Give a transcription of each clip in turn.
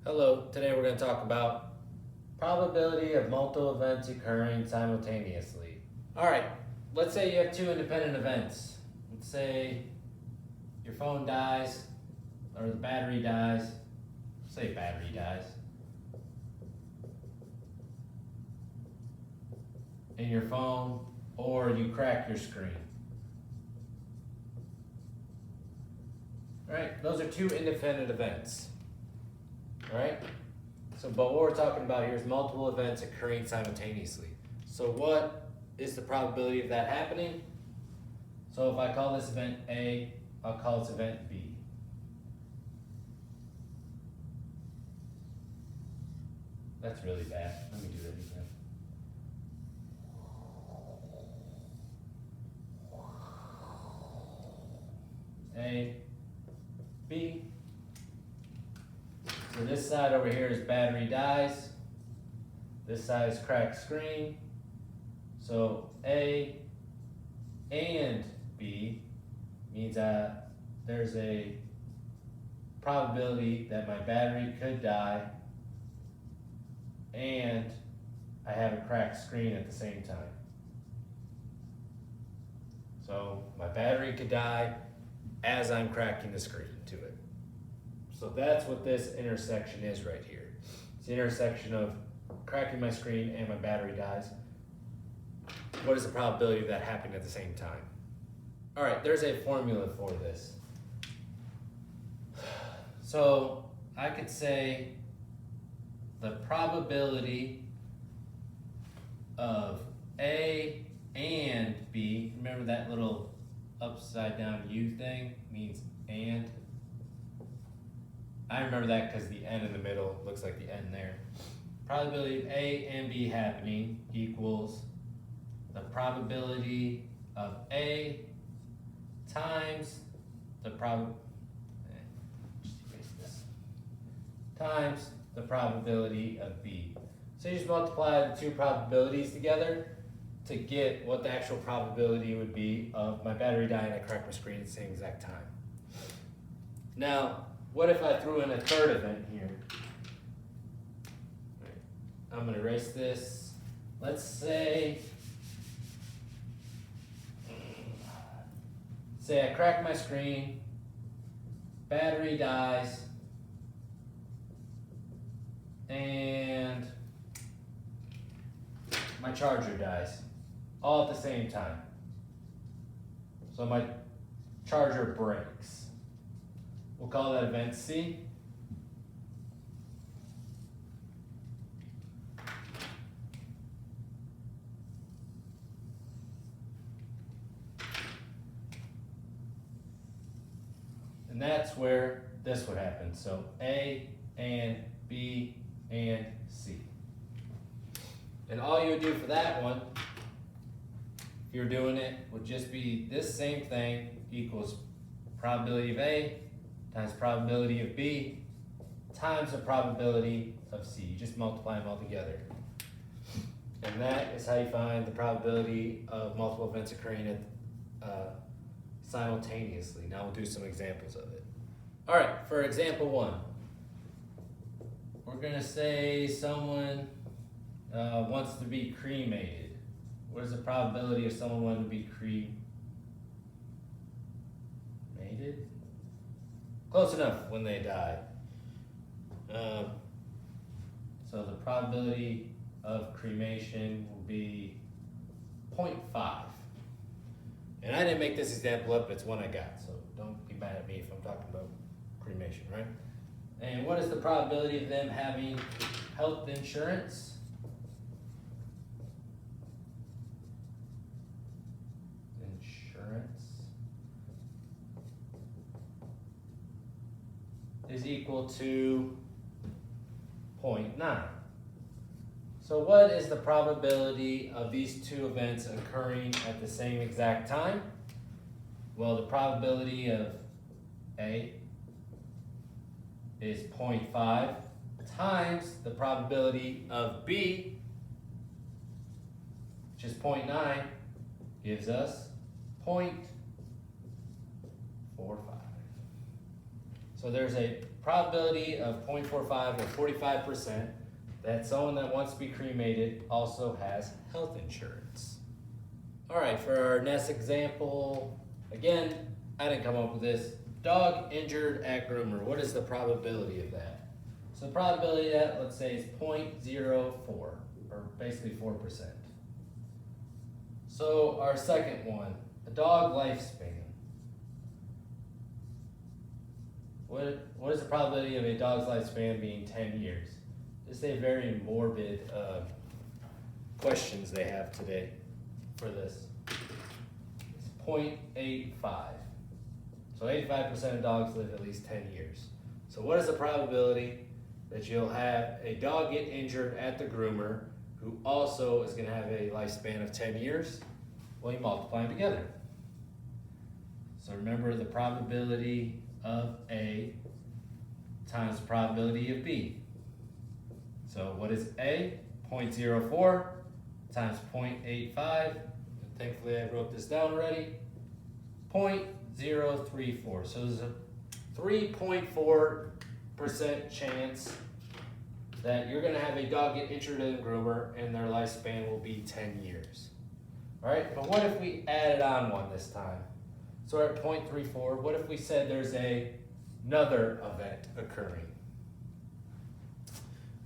Hello, today we're going to talk about probability of multiple events occurring simultaneously. Alright, let's say you have two independent events. Let's say your phone dies, or the battery dies. Say battery dies. In your phone, or you crack your screen. Alright, those are two independent events. Alright? But what we're talking about here is multiple events occurring simultaneously. So what is the probability of that happening? So if I call this event A, I'll call this event B. That's really bad. Let me do that again. A, B. So this side over here is battery dies. This side is cracked screen. So A and B means there's a probability that my battery could die and I have a cracked screen at the same time. So my battery could die as I'm cracking the screen to it. So that's what this intersection is right here. It's the intersection of cracking my screen and my battery dies. What is the probability of that happening at the same time? All right, there's a formula for this. So I could say the probability of A and B, remember that little upside down U thing means and? I remember that because the N in the middle looks like the N there. Probability of A and B happening equals the probability of A times the times the probability of B. So you just multiply the two probabilities together to get what the actual probability would be of my battery dying and I crack my screen at the same exact time. Now, what if I threw in a third event here? I'm going to erase this. Let's say I crack my screen, battery dies, and my charger dies, all at the same time. So my charger breaks. We'll call that event C. And that's where this would happen. So A and B and C. And all you would do for that one, if you're doing it, would just be this same thing equals probability of A times probability of B times the probability of C. You just multiply them all together. And that is how you find the probability of multiple events occurring simultaneously. Now we'll do some examples of it. All right, for example one, we're gonna say someone wants to be cremated. What is the probability of someone wanting to be cremated? Close enough when they die. So the probability of cremation will be 0.5. And I didn't make this example up, it's one I got, so don't be mad at me if I'm talking about cremation, right? And what is the probability of them having health insurance? Is equal to 0.9. So what is the probability of these two events occurring at the same exact time? Well, the probability of A is 0.5 times the probability of B, which is 0.9, gives us 0.45. So there's a probability of 0.45 or 45% that someone that wants to be cremated also has health insurance. All right, for our next example, again, I didn't come up with this. Dog injured at groomer, what is the probability of that? So the probability of that, let's say, is 0.04, or basically 4%. So our second one, a dog lifespan. What is the probability of a dog's lifespan being 10 years? This is a very morbid questions they have today for this. It's 0.85. So 85% of dogs live at least 10 years. So what is the probability that you'll have a dog get injured at the groomer who also is going to have a lifespan of 10 years? Well, you multiply them together. So remember the probability of A times the probability of B. So what is A? 0.04 times 0.85. Thankfully I wrote this down already. 0.034. So there's a 3.4% chance that you're gonna have a dog get injured in a groomer and their lifespan will be 10 years. All right, but what if we added on one this time? So we're at 0.34. What if we said there's another event occurring?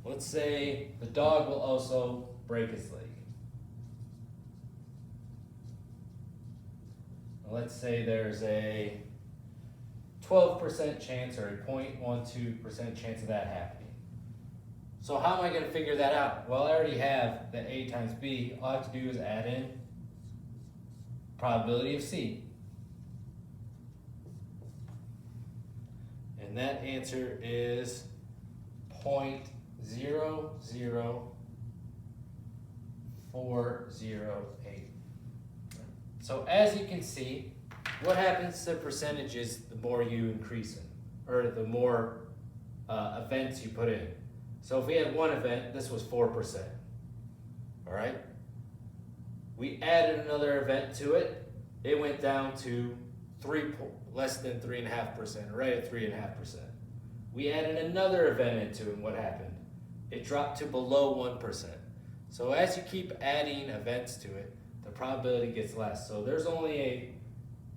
Let's say the dog will also break his leg. Let's say there's a 12% chance or a 0.12% chance of that happening. So how am I going to figure that out? Well, I already have the A times B. All I have to do is add in probability of C. And that answer is 0.00408. So as you can see, what happens to percentages the more you increase them, or the more events you put in. So if we had one event, this was 4%. All right? We added another event to it. It went down to less than 3.5%, right at 3.5%. We added another event into it, and what happened? It dropped to below 1%. So as you keep adding events to it, the probability gets less. So there's only a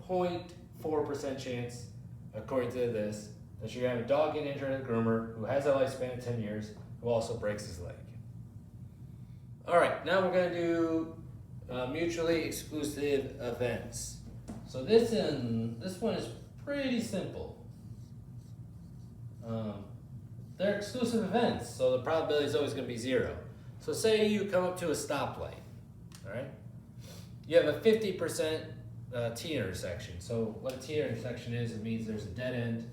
0.4% chance, according to this, that you're gonna have a dog get injured at a groomer who has a lifespan of 10 years, who also breaks his leg. All right, now we're gonna do mutually exclusive events. So this one is pretty simple. They're exclusive events, so the probability is always going to be 0. So say you come up to a stoplight, all right? You have a 50% T intersection. So what a T intersection is, it means there's a dead end.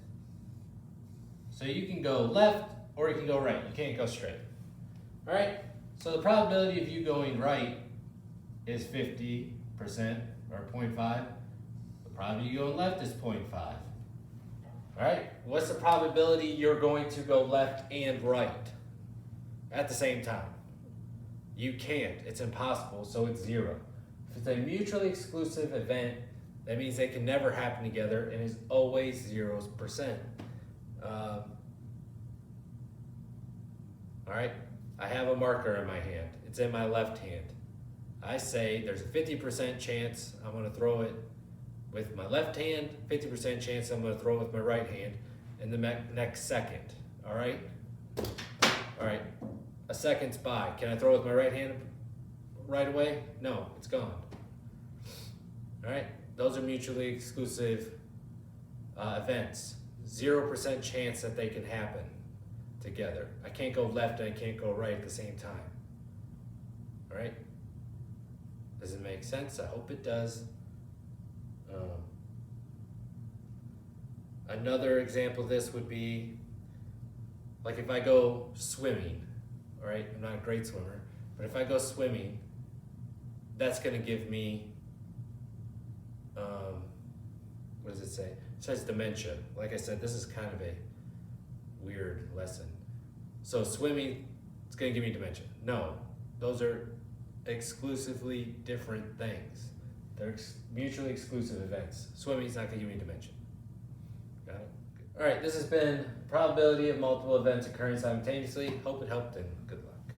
So you can go left or you can go right. You can't go straight. All right? So the probability of you going right is 50% or 0.5. The probability of you going left is 0.5. All right? What's the probability you're going to go left and right at the same time? You can't. It's impossible, so it's 0. If it's a mutually exclusive event, that means they can never happen together and is always 0%. All right? I have a marker in my hand. It's in my left hand. I say there's a 50% chance I'm going to throw it with my left hand, 50% chance I'm going to throw it with my right hand in the next second. All right? All right. A second's by. Can I throw it with my right hand right away? No, it's gone. All right? Those are mutually exclusive events. 0% chance that they can happen together. I can't go left and I can't go right at the same time. All right? Does it make sense? I hope it does. Another example of this would be, like if I go swimming, all right? I'm not a great swimmer, but if I go swimming, that's gonna give me, what does it say? It says dementia. Like I said, this is kind of a weird lesson. So swimming, it's gonna give me dementia. No, those are exclusively different things. They're mutually exclusive events. Swimming's not gonna give me dementia. Got it? Alright, this has been probability of multiple events occurring simultaneously. Hope it helped and good luck.